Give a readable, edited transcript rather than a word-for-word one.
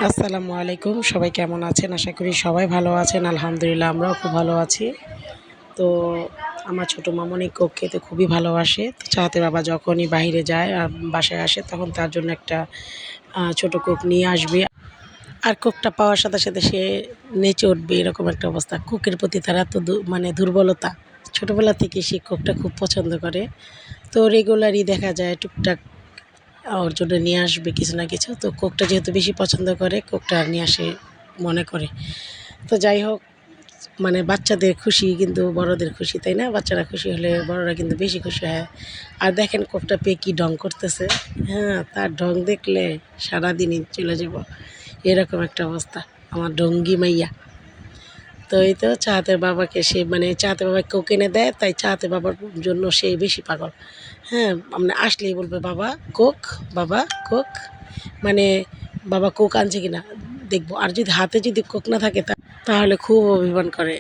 আসসালামু আলাইকুম, সবাই কেমন আছেন? আশা করি সবাই ভালো আছেন। আলহামদুলিল্লাহ আমরাও খুব ভালো আছি। তো আমার ছোটো মামনি কোক খেতে খুবই ভালোবাসে। তো চাহাতে বাবা যখনই বাইরে যায় আর বাসায় আসে তখন তার জন্য একটা ছোটো কোক নিয়ে আসবে। আর কোকটা পাওয়ার সাথে সাথে সে নেচে উঠবে, এরকম একটা অবস্থা। কোকের প্রতি তার এত মানে দুর্বলতা। ছোটোবেলা থেকে সে কোকটা খুব পছন্দ করে। তো রেগুলারই দেখা যায় টুকটাক ওর জন্য নিয়ে আসবে কিছু না কিছু। তো কোকটা যেহেতু বেশি পছন্দ করে, কোকটা নিয়ে আসে মনে করে। তো যাই হোক, মানে বাচ্চাদের খুশি কিন্তু বড়দের খুশি, তাই না? বাচ্চারা খুশি হলে বড়রা কিন্তু বেশি খুশি হয়। আর দেখেন কোকটা পেয়ে কী ঢং করতেছে। হ্যাঁ, তার ঢং দেখলে সারাদিনই চলে যাব, এরকম একটা অবস্থা আমার ঢঙ্গি মাইয়া। তো এই তো চাহাতের বাবাকে সে মানে চাহাতের বাবা কোক এনে দেয়, তাই চাহাতের বাবার জন্য সে বেশি পাগল। হ্যাঁ, মানে আসলেই বলবে বাবা কোক, বাবা কোক, মানে বাবা কোক আনছে কিনা দেখবো। আর যদি হাতে যদি কোক না থাকে তাহলে খুব অভিমান করে।